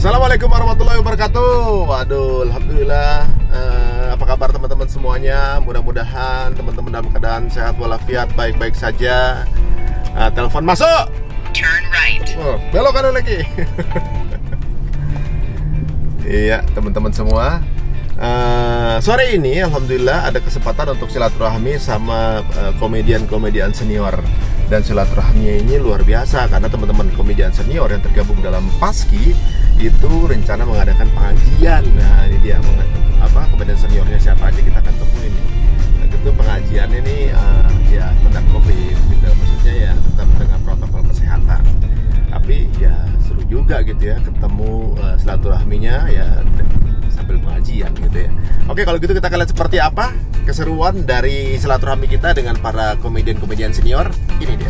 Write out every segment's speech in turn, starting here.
Assalamualaikum warahmatullahi wabarakatuh. Waduh, alhamdulillah. Apa kabar teman-teman semuanya? Mudah-mudahan teman-teman dalam keadaan sehat walafiat, baik-baik saja. Telepon masuk. Turn right. Oh, belok kanan lagi. Iya, teman-teman semua. Sore ini alhamdulillah ada kesempatan untuk silaturahmi sama komedian-komedian senior. Dan silaturahminya ini luar biasa karena teman-teman komedian senior yang tergabung dalam Paski itu rencana mengadakan pengajian. Nah, ini dia komedian seniornya siapa aja kita akan temuin nih. Nah, gitu pengajiannya nih ya tentang Covid gitu. Maksudnya ya tetap dengan protokol kesehatan. Tapi ya seru juga gitu ya ketemu silaturahminya ya sambil pengajian gitu ya. Oke, kalau gitu kita akan lihat seperti apa keseruan dari silaturahmi kita dengan para komedian-komedian senior. Ini dia.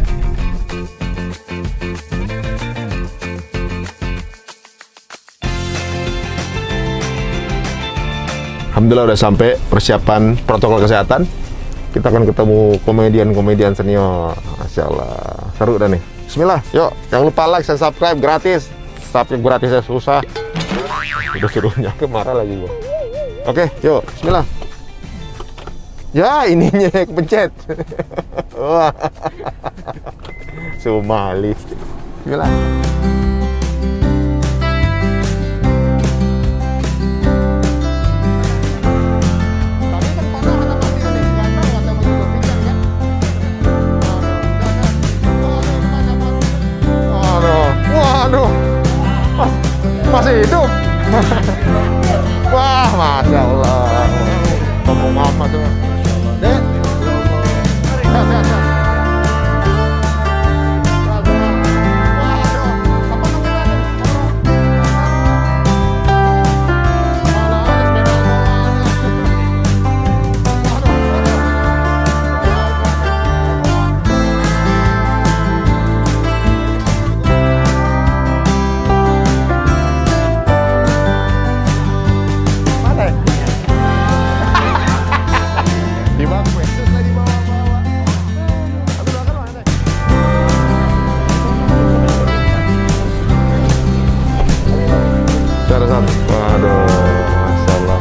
Alhamdulillah udah sampai persiapan protokol kesehatan. Kita akan ketemu komedian-komedian senior. Masya Allah, seru dah nih. Bismillah, yuk jangan lupa like dan subscribe gratis. Subscribe gratisnya susah. Udah suruhnya marah lagi gua. Oke, yuk, bismillah. Ya, ininya kepencet. Wah. Sumali. Bismillah. Waduh. Masih hidup. Wah, Masya Allah. Ngomong apa tuh? Dek. Sehat. Waduh, Masya Allah.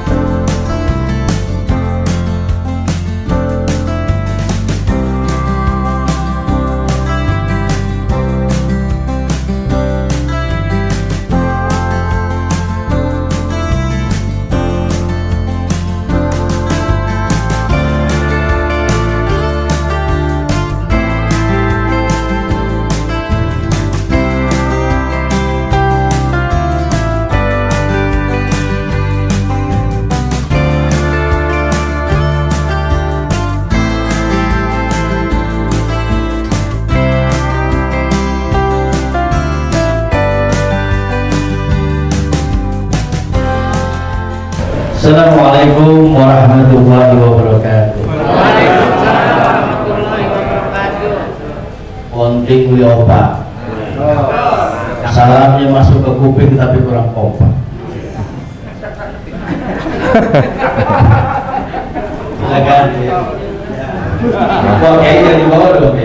Assalamualaikum warahmatullahi wabarakatuh. Waalaikumsalam warahmatullahi wabarakatuh. Onting wiopa. Salamnya masuk ke kuping tapi kurang kompak. Silakan. Wah, kayaknya di bawah dong.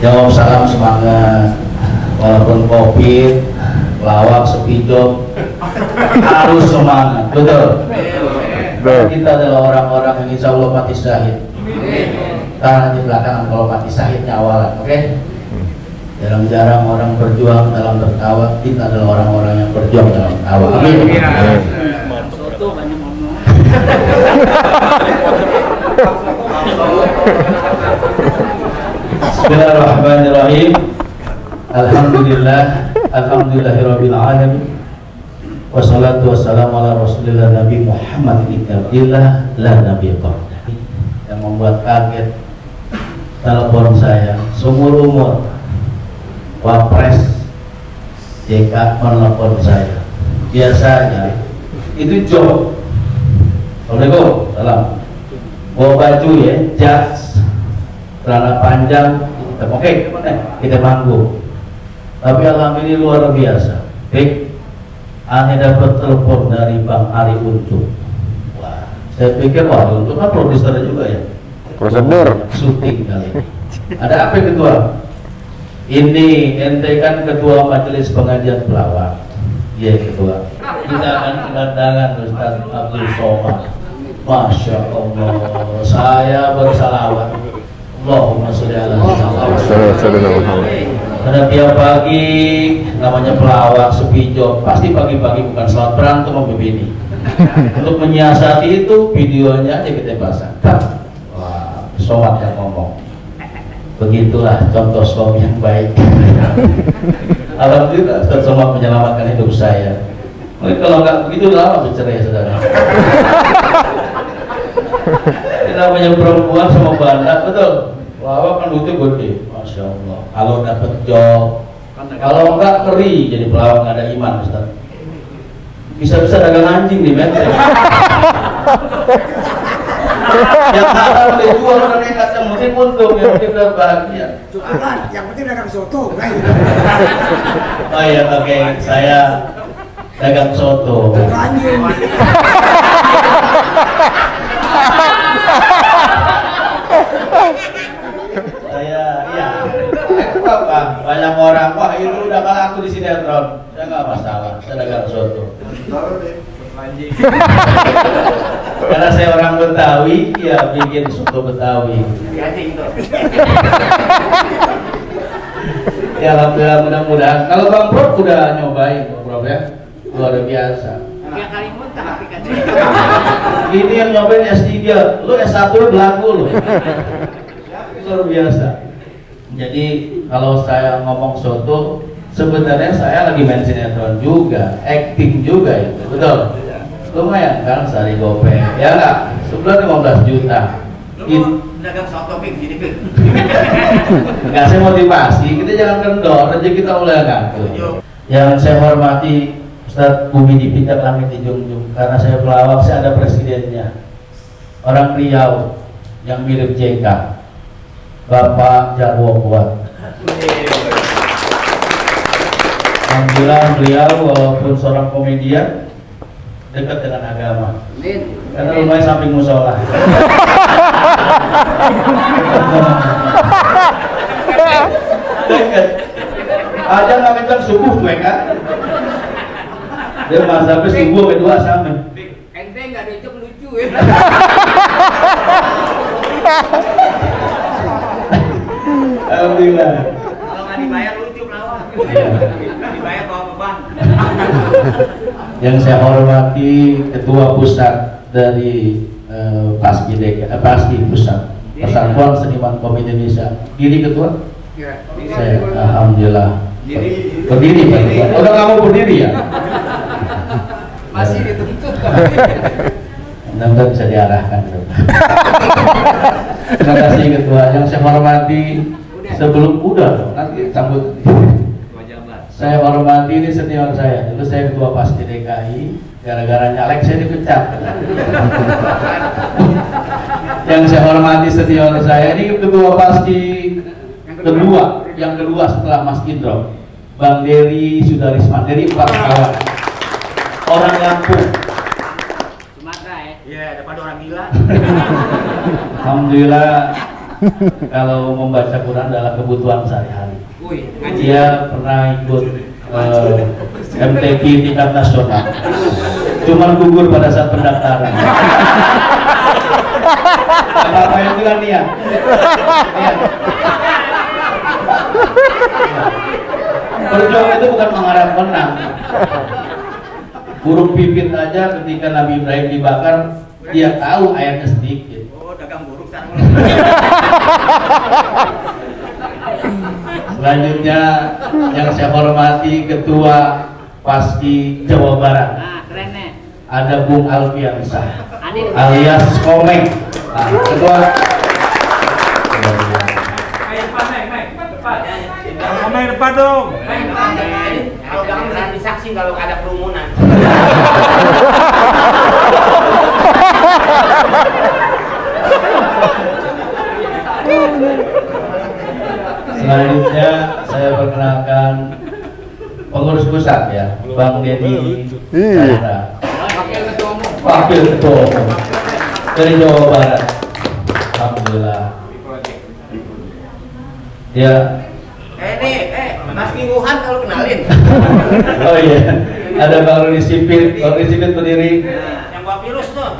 Jawab salam semangat. Walaupun Covid, lawak, sepidok, harus semangat, betul? Kita adalah orang-orang yang insya Allah mati syahid. Karena di belakangan kalau mati syahidnya awalan, oke? Jarang-jarang orang berjuang dalam tertawa. Kita adalah orang-orang yang berjuang dalam tertawa. Amin. Bismillahirrahmanirrahim. Alhamdulillahirabbil alamin. Wassalatu wassalamu ala Rasulillah Nabi Muhammad ibn Abdillah la nabiy qablah. Yang membuat kaget telepon saya seumur umur. Wapres JK menelpon saya. Biasanya itu job. Assalamualaikum, salam. Bawa baju ya, jas, celana panjang, oke, kita manggung. Tapi alhamdulillah luar biasa. Aneh dapat telepon dari Bang Ari Untung. Wah, saya pikir wah Untung kan produser juga ya. Prosedur. Syuting kali ini. Ada apa ketua? Ini ente kan ketua majelis pengajian pelawak. Iya ketua. Kita akan kedatangan Ustaz Abdul Somad. Masya Allah, saya bersalawat. Allahumma sholli ala Muhammad. Karena tiap pagi namanya pelawak sepijok, pasti pagi-pagi bukan salat berantem sama bini. Untuk menyiasati itu videonya aja kita pasang. Wah, Somad yang ngomong. Begitulah contoh suami yang baik. Alhamdulillah Ustaz Somad menyelamatkan hidup saya. Mungkin kalau nggak begitu lama bercerai saudara. Ini namanya perempuan sama badak, betul. Pelawak kan duitnya gede, masya Allah. Kalau dapat job, kalau nggak ngeri jadi pelawak nggak ada iman, Ustaz. Bisa-bisa dagang anjing di Menteng. Yang halal dijual orang nekat, yang penting untung, yang penting bahagia. Yang penting dagang soto. Oh iya, oke, saya dagang soto. Saya, iya, apa? Banyak orang, wah itu udah kalah aku di sinetron. Saya nggak masalah, saya dagang soto. Karena saya orang Betawi, ya bikin soto Betawi. Ya alhamdulillah, mudah-mudahan. Kalau Bang Prof udah nyobain, Bang Prof ya, luar biasa. Ya kali muntah tapi kan. Ini yang nyobain S3, lu S1 lu belagu lu. Luar biasa. Jadi kalau saya ngomong soto, sebenarnya saya lagi main sinetron juga, acting juga itu, betul. Lumayan kan sehari gope, ya nggak? Sebulan 15 juta. Dagang soto ping gini ping. Nggak, saya motivasi, kita jangan kendor, rezeki kita mulai ngatur. Yang saya hormati Ustaz Bumi Dipindah Langit di Jungjung, karena saya pelawak, saya ada presidennya, orang Riau yang mirip JK, Bapak Jarwo Kuat. Alhamdulillah beliau walaupun seorang komedian dekat dengan agama, karena rumahnya samping musola. Dekat. Aja nggak kencang subuh gue kan. Dia sampai subuh kedua sama. Ente nggak ada itu lucu ya. Alhamdulillah. Kalau nggak dibayar lucu pelawak. Dibayar bawa beban. Yang saya hormati ketua pusat dari Paski Pusat Persatuan Seniman Komedi Indonesia. Diri ketua? Saya alhamdulillah. Berdiri Pak. Udah kamu berdiri ya? Masih dituntut. Mudah-mudahan bisa diarahkan. Terima kasih ketua. Yang saya hormati sebelum udah nanti sambut. Saya hormati ini senior saya. Dulu saya ketua Paski DKI. Gara-gara nyalek saya dipecat. Yang saya hormati senior saya ini ketua Paski yang kedua setelah Mas Indro, Bang Dery Sudarisman dari 4 kawan. Orang Lampung. Sumatera ya? Iya, daripada orang gila. Alhamdulillah, kalau membaca Quran adalah kebutuhan sehari-hari. Dia pernah ikut MTQ tingkat nasional, cuman gugur pada saat pendaftaran. Apa yang bilang dia? Berjuang itu bukan mengharap menang. Burung pipit aja ketika Nabi Ibrahim dibakar, dia tahu ayatnya sedikit. Oh, dagang burung sekarang. Selanjutnya yang saya hormati ketua Paski Jawa Barat. Nah, keren nih. Ada Bung Alfiansyah alias Komeng. Nah, ketua. Main depan dong. Kalau dagang berani saksi kalau ada kerumunan. Selanjutnya saya perkenalkan pengurus pusat ya, Bang Dedi Chandra, Wakil Ketua Umum dari Jawa Barat. Alhamdulillah. Dia Mas Mingguhan kalau kenalin. Oh iya, ada Bang Rudi Sipit. Bang Rudi Sipit berdiri. Yang bawa virus tuh.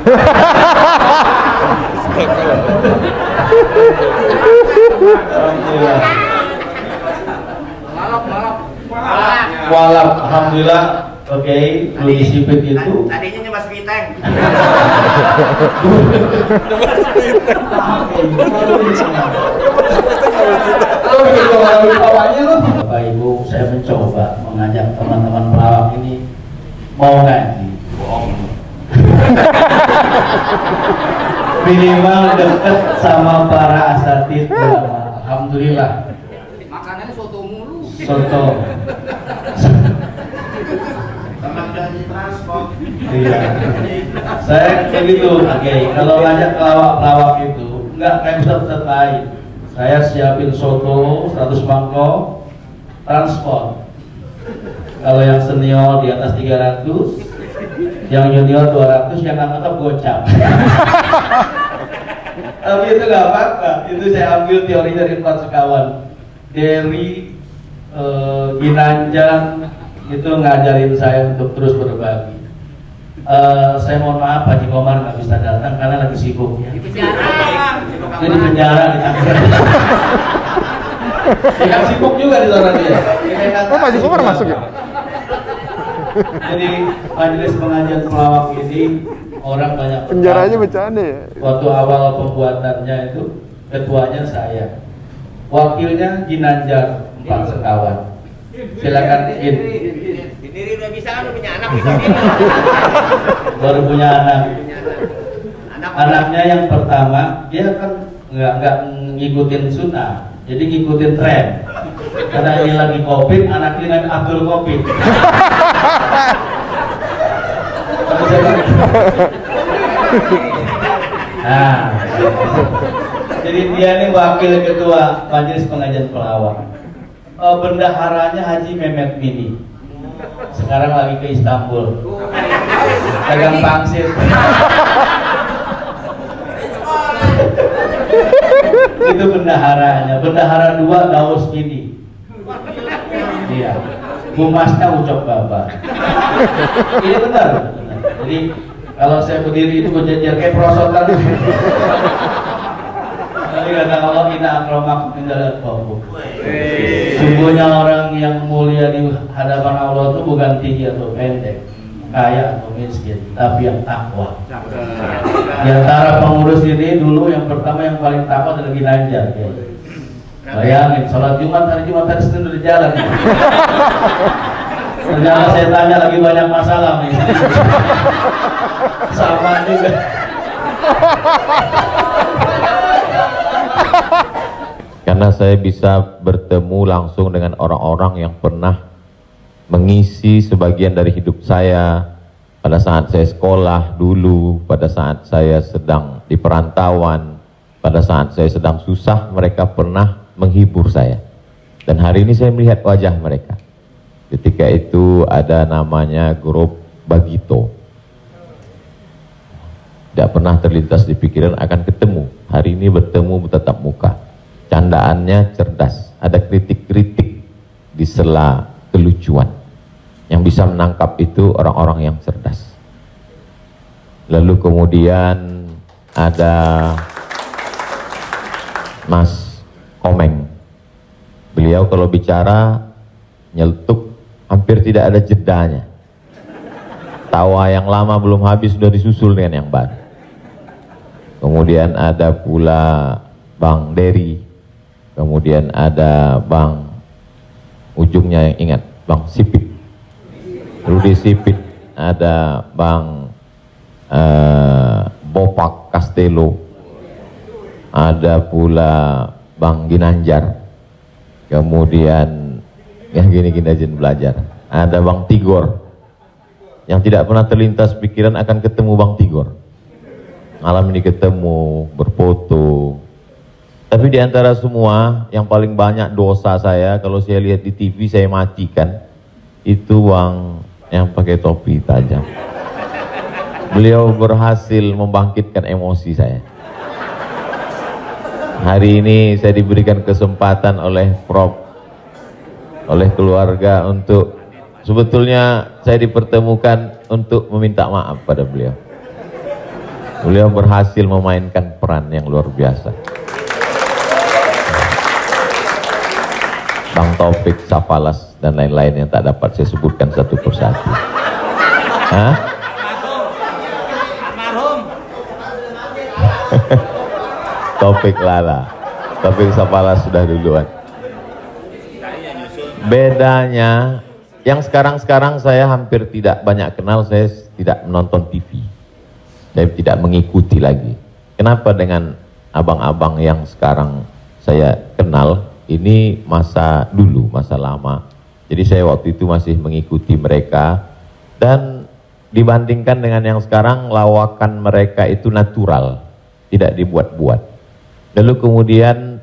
Alhamdulillah. Malap. Walap, alhamdulillah. Oke, Rudi Sipit itu. Tadinya nyoba Spiteng. Bapak Ibu, saya mencoba mengajak teman-teman pelawak ini mau ngaji. Bohong. Minimal dekat sama para asatidz ulama. Alhamdulillah. Makanannya soto mulu. Soto. Transport. Iya. Saya begitu. Oke, kalau ngajak pelawak itu enggak kayak Ustaz lain. Saya siapin soto 100 mangkok, transport. Kalau yang senior di atas 300, yang junior 200, yang nggak tetap gocap. Tapi itu nggak apa-apa. Itu saya ambil teori dari 4 sekawan. Dari Ginanjar itu ngajarin saya untuk terus berbagi. Saya mohon maaf Haji Komar nggak bisa datang karena lagi sibuk ya. Dia di penjara di Tangerang. Dia sibuk juga di sana dia. Oh, Haji Komar masuk ya? Jadi majelis pengajian pelawak ini orang banyak. Penjaranya bercanda ya? Waktu awal pembuatannya itu ketuanya saya, wakilnya Ginanjar 4 sekawan. Silakan In. Diri udah bisa kan punya anak. Baru punya anak. Anaknya yang pertama dia kan nggak ngikutin sunnah, jadi ngikutin tren. Karena ini lagi COVID, anaknya dengan Abdul COVID. Nah, jadi dia ini wakil ketua majelis pengajian pelawak. Bendaharanya Haji Mehmet Mini. Sekarang lagi ke Istanbul. Pegang pangsit. Itu bendaharanya. Bendahara 2 Daus Gini. Iya. Humasnya Ucok Baba. Ini benar. Jadi kalau saya berdiri itu berjejer kayak perosotan. Tapi kata Allah inna akramakum indallahi. Sungguhnya orang yang mulia di hadapan Allah itu bukan tinggi atau pendek, kaya atau miskin, tapi yang takwa. Di antara pengurus ini dulu yang pertama yang paling takwa adalah Ginanjar. Ya. Bayangin, sholat Jumat hari Senin udah jalan. Ternyata saya tanya lagi banyak masalah nih. Sama juga. Karena saya bisa bertemu langsung dengan orang-orang yang pernah mengisi sebagian dari hidup saya pada saat saya sekolah dulu, pada saat saya sedang di perantauan, pada saat saya sedang susah, mereka pernah menghibur saya. Dan hari ini saya melihat wajah mereka. Ketika itu ada namanya grup Bagito. Tidak pernah terlintas di pikiran akan ketemu. Hari ini bertemu bertatap muka. Candaannya cerdas, ada kritik-kritik di sela kelucuan. Yang bisa menangkap itu orang-orang yang cerdas. Lalu kemudian ada Mas Komeng. Beliau kalau bicara nyeletuk, hampir tidak ada jedanya. Tawa yang lama belum habis sudah disusul dengan yang baru. Kemudian ada pula Bang Dery. Kemudian ada Bang, ujungnya yang ingat, Bang Sipit, Rudi Sipit. Ada Bang Bopak Castello. Ada pula Bang Ginanjar. Kemudian yang gini-gini aja belajar. Ada Bang Tigor, yang tidak pernah terlintas pikiran akan ketemu Bang Tigor. Malam ini ketemu, berfoto. Tapi di antara semua, yang paling banyak dosa saya, kalau saya lihat di TV saya matikan, itu Bang yang pakai topi tajam. Beliau berhasil membangkitkan emosi saya. Hari ini saya diberikan kesempatan oleh Prof. oleh keluarga untuk sebetulnya saya dipertemukan untuk meminta maaf pada beliau. Beliau berhasil memainkan peran yang luar biasa. Bang Taufik, Safalas, dan lain-lain yang tak dapat saya sebutkan satu persatu. Hah? Taufik Lala, Taufik Safalas sudah duluan. Bedanya, yang sekarang saya hampir tidak banyak kenal, saya tidak menonton TV. Saya tidak mengikuti lagi. Kenapa dengan abang-abang yang sekarang saya kenal, ini masa dulu, masa lama. Jadi saya waktu itu masih mengikuti mereka, dan dibandingkan dengan yang sekarang, lawakan mereka itu natural, tidak dibuat-buat. Lalu kemudian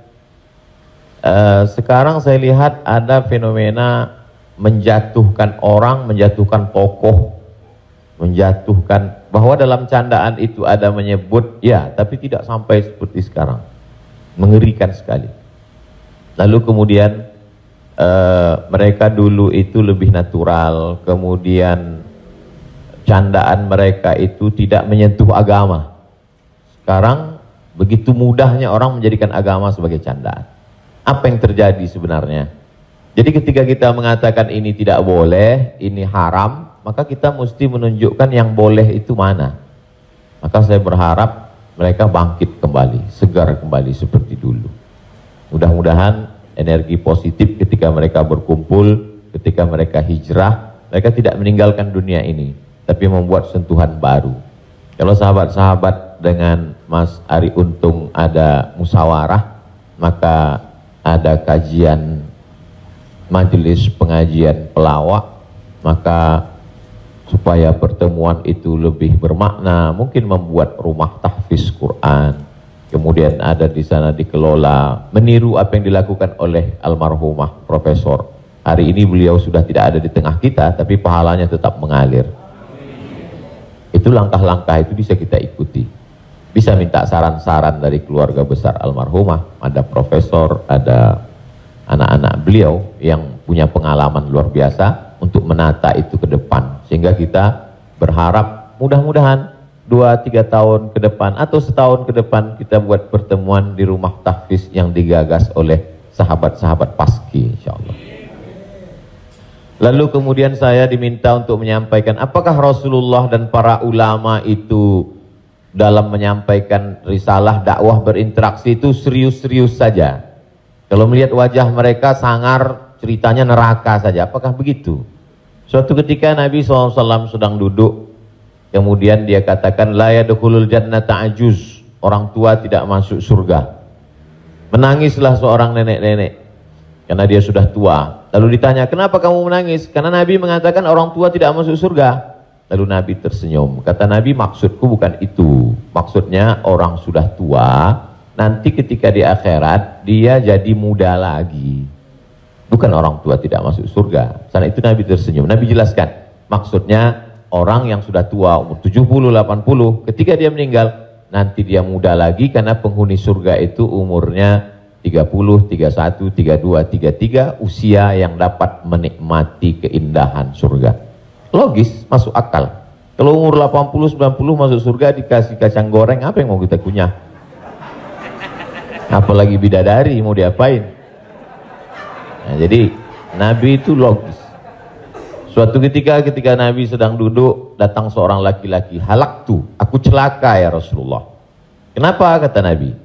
sekarang saya lihat ada fenomena menjatuhkan orang, menjatuhkan tokoh, menjatuhkan, bahwa dalam candaan itu ada menyebut, ya, tapi tidak sampai seperti sekarang. Mengerikan sekali. Lalu kemudian mereka dulu itu lebih natural, kemudian candaan mereka itu tidak menyentuh agama. Sekarang begitu mudahnya orang menjadikan agama sebagai candaan. Apa yang terjadi sebenarnya? Jadi ketika kita mengatakan ini tidak boleh, ini haram, maka kita mesti menunjukkan yang boleh itu mana. Maka saya berharap mereka bangkit kembali, segar kembali seperti dulu. Mudah-mudahan energi positif ketika mereka berkumpul, ketika mereka hijrah, mereka tidak meninggalkan dunia ini, tapi membuat sentuhan baru. Kalau sahabat-sahabat dengan Mas Ari Untung ada musyawarah, maka ada kajian majelis pengajian pelawak, maka supaya pertemuan itu lebih bermakna, mungkin membuat rumah tahfiz Quran. Kemudian ada di sana dikelola, meniru apa yang dilakukan oleh almarhumah Profesor. Hari ini beliau sudah tidak ada di tengah kita, tapi pahalanya tetap mengalir. Itu langkah-langkah itu bisa kita ikuti. Bisa minta saran-saran dari keluarga besar almarhumah, ada profesor, ada anak-anak beliau yang punya pengalaman luar biasa untuk menata itu ke depan. Sehingga kita berharap mudah-mudahan 2-3 tahun ke depan atau setahun ke depan kita buat pertemuan di rumah tahfiz yang digagas oleh sahabat-sahabat Paski, insyaallah. Lalu kemudian saya diminta untuk menyampaikan apakah Rasulullah dan para ulama itu dalam menyampaikan risalah dakwah berinteraksi itu serius-serius saja. Kalau melihat wajah mereka sangar, ceritanya neraka saja. Apakah begitu? Suatu ketika Nabi SAW sedang duduk, kemudian dia katakan, la yadkhulul jannata ajuz, orang tua tidak masuk surga. Menangislah seorang nenek-nenek karena dia sudah tua. Lalu ditanya, kenapa kamu menangis? Karena Nabi mengatakan orang tua tidak masuk surga. Lalu Nabi tersenyum. Kata Nabi, maksudku bukan itu. Maksudnya orang sudah tua, nanti ketika di akhirat dia jadi muda lagi. Bukan orang tua tidak masuk surga. Karena itu Nabi tersenyum. Nabi jelaskan, maksudnya orang yang sudah tua, umur 70, 80, ketika dia meninggal, nanti dia muda lagi karena penghuni surga itu umurnya 30, 31, 32, 33, usia yang dapat menikmati keindahan surga. Logis, masuk akal. Kalau umur 80, 90 masuk surga dikasih kacang goreng, apa yang mau kita kunyah? Apalagi bidadari, mau diapain? Nah, jadi Nabi itu logis. Suatu ketika Nabi sedang duduk, datang seorang laki-laki, halaktu, aku celaka ya Rasulullah. Kenapa? Kata Nabi.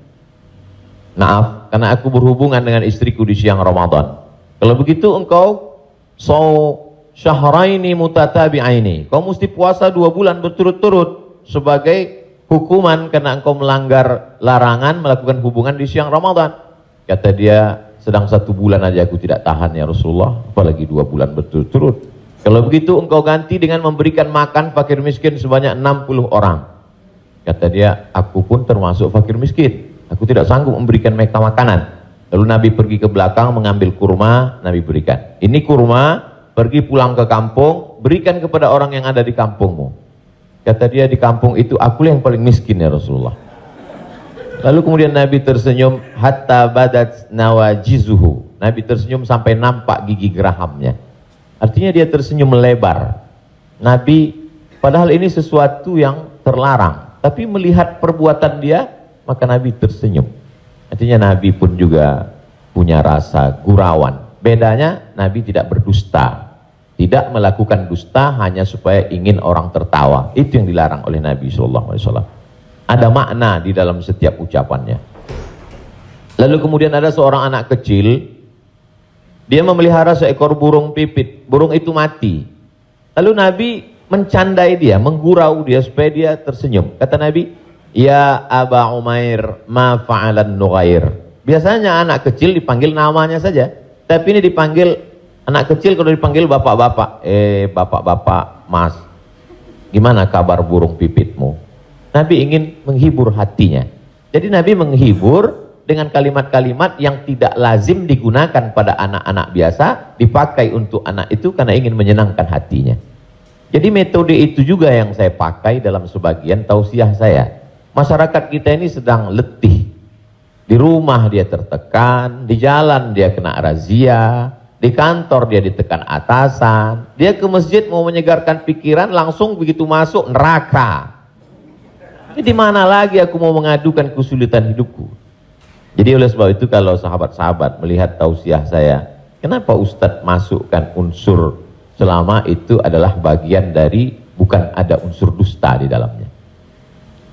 Maaf, karena aku berhubungan dengan istriku di siang Ramadan. Kalau begitu engkau syahraini mutatabi'aini, kau mesti puasa 2 bulan berturut-turut sebagai hukuman karena engkau melanggar larangan melakukan hubungan di siang Ramadan. Kata dia, sedang 1 bulan aja aku tidak tahan ya Rasulullah, apalagi 2 bulan berturut-turut. Kalau begitu engkau ganti dengan memberikan makan fakir miskin sebanyak 60 orang. Kata dia, aku pun termasuk fakir miskin, aku tidak sanggup memberikan mereka makanan. Lalu Nabi pergi ke belakang mengambil kurma, Nabi berikan. Ini kurma, pergi pulang ke kampung, berikan kepada orang yang ada di kampungmu. Kata dia, di kampung itu aku yang paling miskin ya Rasulullah. Lalu kemudian Nabi tersenyum, hatta badat nawajizuhu, Nabi tersenyum sampai nampak gigi gerahamnya. Artinya dia tersenyum melebar. Nabi, padahal ini sesuatu yang terlarang, tapi melihat perbuatan dia, maka Nabi tersenyum. Artinya Nabi pun juga punya rasa gurauan. Bedanya Nabi tidak berdusta, tidak melakukan dusta hanya supaya ingin orang tertawa. Itu yang dilarang oleh Nabi SAW. Ada makna di dalam setiap ucapannya. Lalu kemudian ada seorang anak kecil, dia memelihara seekor burung pipit. Burung itu mati. Lalu Nabi mencandai dia, menggurau dia supaya dia tersenyum. Kata Nabi, "Ya Aba Umair, ma fa'alan nughair." Biasanya anak kecil dipanggil namanya saja, tapi ini dipanggil anak kecil. Kalau dipanggil bapak-bapak, bapak-bapak, mas, gimana kabar burung pipitmu? Nabi ingin menghibur hatinya. Jadi Nabi menghibur dengan kalimat-kalimat yang tidak lazim digunakan pada anak-anak biasa, dipakai untuk anak itu karena ingin menyenangkan hatinya. Jadi metode itu juga yang saya pakai dalam sebagian tausiah saya. Masyarakat kita ini sedang letih. Di rumah dia tertekan, di jalan dia kena razia, di kantor dia ditekan atasan, dia ke masjid mau menyegarkan pikiran, langsung begitu masuk neraka. Di mana lagi aku mau mengadukan kesulitan hidupku? Jadi oleh sebab itu kalau sahabat-sahabat melihat tausiah saya, kenapa Ustadz masukkan unsur selama itu adalah bagian dari, bukan ada unsur dusta di dalamnya.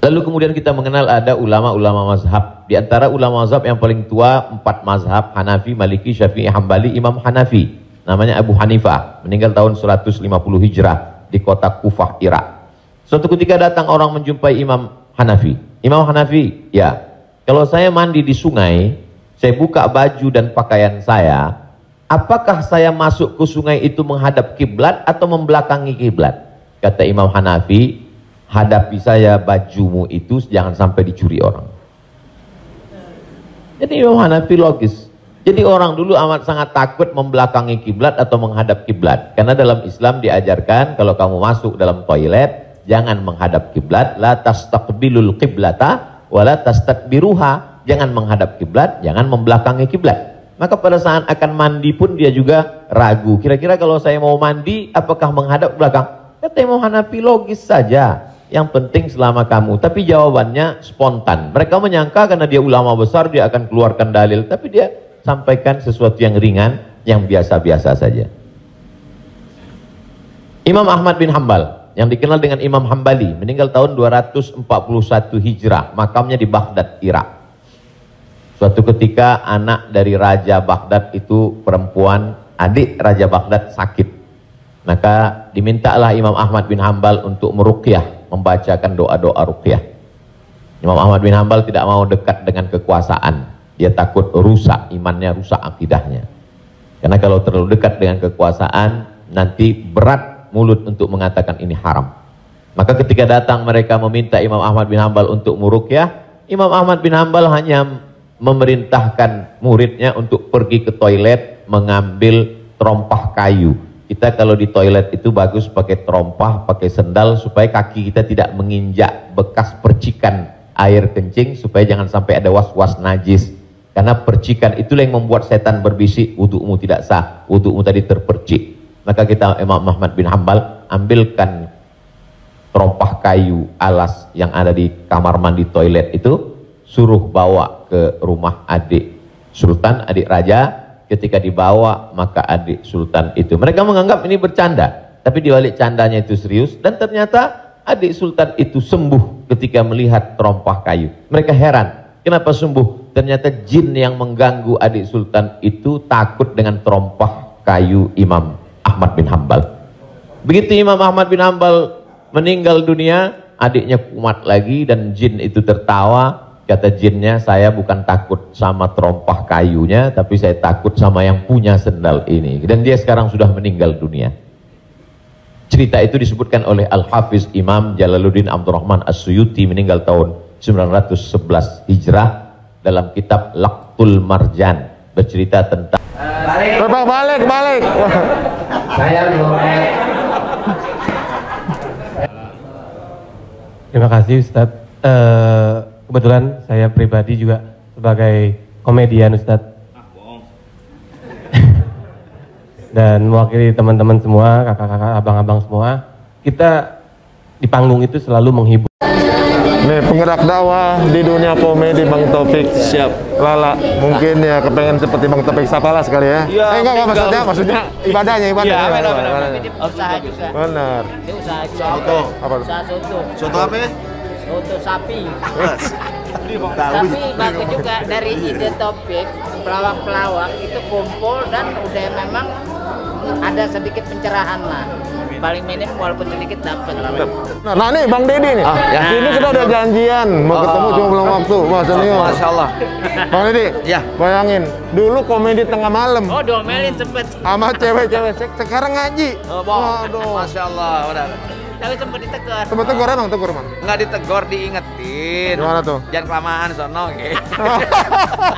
Lalu kemudian kita mengenal ada ulama-ulama mazhab. Di antara ulama mazhab yang paling tua 4 mazhab, Hanafi, Maliki, Syafi'i, Hambali, Imam Hanafi. Namanya Abu Hanifah, meninggal tahun 150 Hijrah di kota Kufah, Irak. Suatu ketika datang orang menjumpai Imam Hanafi. Imam Hanafi, ya, kalau saya mandi di sungai, saya buka baju dan pakaian saya, apakah saya masuk ke sungai itu menghadap kiblat atau membelakangi kiblat? Kata Imam Hanafi, hadapi saya bajumu itu, jangan sampai dicuri orang. Jadi Imam Hanafi logis. Jadi orang dulu amat sangat takut membelakangi kiblat atau menghadap kiblat. Karena dalam Islam diajarkan kalau kamu masuk dalam toilet, jangan menghadap kiblat, la tastaqbilul qiblata wala tastadbiruha. Jangan menghadap kiblat, jangan membelakangi kiblat. Maka pada saat akan mandi pun dia juga ragu. Kira-kira kalau saya mau mandi, apakah menghadap belakang? Kata Imam Hanafi, logis saja. Yang penting selama kamu. Tapi jawabannya spontan. Mereka menyangka karena dia ulama besar, dia akan keluarkan dalil. Tapi dia sampaikan sesuatu yang ringan, yang biasa-biasa saja. Imam Ahmad bin Hambal, yang dikenal dengan Imam Hambali, meninggal tahun 241 Hijrah, makamnya di Baghdad, Irak. Suatu ketika anak dari Raja Baghdad itu perempuan, adik Raja Baghdad sakit. Maka dimintalah Imam Ahmad bin Hambal untuk meruqyah, membacakan doa-doa ruqyah. Imam Ahmad bin Hambal tidak mau dekat dengan kekuasaan. Dia takut rusak imannya, rusak akidahnya. Karena kalau terlalu dekat dengan kekuasaan, nanti berat mulut untuk mengatakan ini haram. Maka ketika datang mereka meminta Imam Ahmad bin Hambal untuk meruqyah, Imam Ahmad bin Hambal hanya memerintahkan muridnya untuk pergi ke toilet mengambil terompah kayu. Kita kalau di toilet itu bagus pakai terompah, pakai sendal supaya kaki kita tidak menginjak bekas percikan air kencing, supaya jangan sampai ada was-was najis. Karena percikan itulah yang membuat setan berbisik, wudu'mu tidak sah, wudu'mu tadi terpercik. Maka kita Imam Ahmad bin Hambal ambilkan terompah kayu alas yang ada di kamar mandi toilet itu, suruh bawa ke rumah adik sultan, adik raja. Ketika dibawa, maka adik sultan itu, mereka menganggap ini bercanda, tapi di balik candanya itu serius. Dan ternyata adik sultan itu sembuh ketika melihat terompah kayu. Mereka heran, kenapa sembuh? Ternyata jin yang mengganggu adik sultan itu takut dengan terompah kayu Imam Ahmad bin Hambal. Begitu Imam Ahmad bin Hambal meninggal dunia, adiknya kumat lagi dan jin itu tertawa. Kata jinnya, saya bukan takut sama terompah kayunya, tapi saya takut sama yang punya sendal ini. Dan dia sekarang sudah meninggal dunia. Cerita itu disebutkan oleh Al-Hafiz Imam Jalaluddin Abdurrahman As-Suyuti, meninggal tahun 911 Hijrah, dalam kitab Laqtul Marjan, bercerita tentang balik. Saya belum. Terima kasih Ustadz. Kebetulan saya pribadi juga sebagai komedian Ustadz. dan mewakili teman-teman semua, kakak-kakak, abang-abang semua. Kita di panggung itu selalu menghibur. Nih penggerak dakwah di dunia komedi Bang Taufik. Siap. Lala, mungkin ya kepengen seperti Bang Taufik Sapala sekali ya. Enggak maksudnya ibadahnya. Iya, usaha juga. Benar. Ini usaha Soto. Apa? Usaha soto. Soto apa ya? Soto sapi. Tapi bagus juga dari ide topik pelawak-pelawak itu kumpul dan udah memang ada sedikit pencerahan lah. Paling minim walaupun sedikit dapat. Nah nih Bang Deddy nih. Ini kita udah janjian mau ketemu cuma belum waktu. Mas Senior. Masya Allah. Bang Deddy. Ya. Bayangin dulu komedi tengah malam. Oh, diomelin sempet. Sama cewek-cewek sekarang ngaji. Waduh. Masya Allah. Benar. Tapi sempet ditegur. Sempet tegur emang tegur man. Nggak ditegur, diingetin. Gimana tuh? Jangan kelamaan sono, gitu.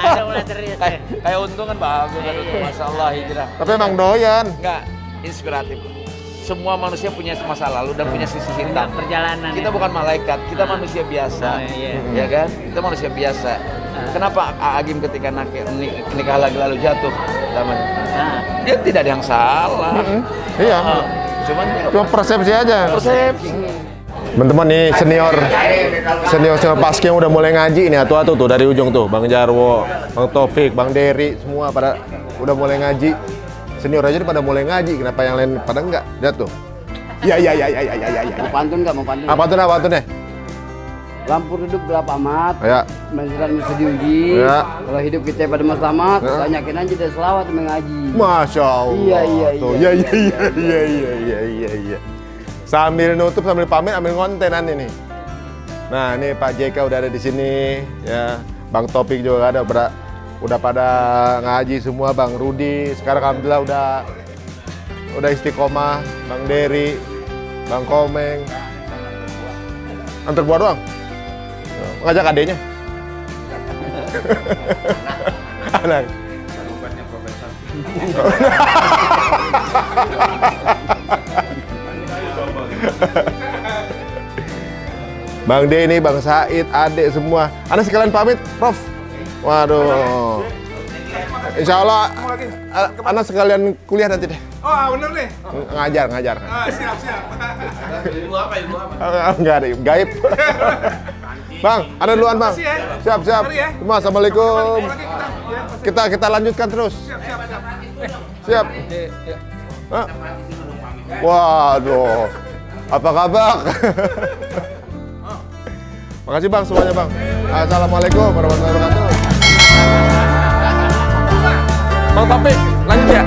Ada mulai serius. Kayak untung kan bagus. Masya Allah hijrah. Tapi emang doyan. Nggak inspiratif. Semua manusia punya masa lalu dan punya sisi hitam. Perjalanan. Kita bukan malaikat, kita manusia biasa, ya kan? Kita manusia biasa. Kenapa Agim ketika nikah lagi lalu jatuh? Dia tidak ada yang salah. Iya. Cuma persepsi aja. Persepsi. Teman-teman nih senior paski yang udah mulai ngaji nih atu-atu tuh dari ujung tuh Bang Jarwo, Bang Taufik, Bang Dery semua pada udah mulai ngaji. Senior aja pada mulai ngaji, kenapa yang lain pada enggak? Lihat tuh. Iya. Mau pantun nggak? Mau pantun? Apa tuh nih? Lampu redup gelap amat. Ya. Menjelang bisa diuji. Ya. Kalau hidup kita pada selamat, banyakin aja dan selawat mengaji. Masya Allah. Iya. Sambil nutup, sambil pamit, ambil kontenan ini. Nah, ini Pak JK udah ada di sini, ya. Bang Taufik juga ada, udah pada ngaji semua. Bang Rudi sekarang alhamdulillah udah istiqomah. Bang Dery, Bang Komeng. Antar buah doang. Ngajak adenya. Anak. Bang Denny, Bang Said, Adek semua. Anda sekalian pamit, Prof. Waduh. Insya Allah, Anda sekalian kuliah nanti deh. Oh, bener nih. Ngajar. Siap. Ilmu apa? Enggak ada, gaib. Bang, ada duluan Bang. Siap. Semua, Assalamualaikum. Kita lanjutkan terus. Siap. Hah? Waduh. Apa kabar? Makasih Bang semuanya Bang. Assalamualaikum warahmatullahi wabarakatuh. Bang Taufik, lanjut ya.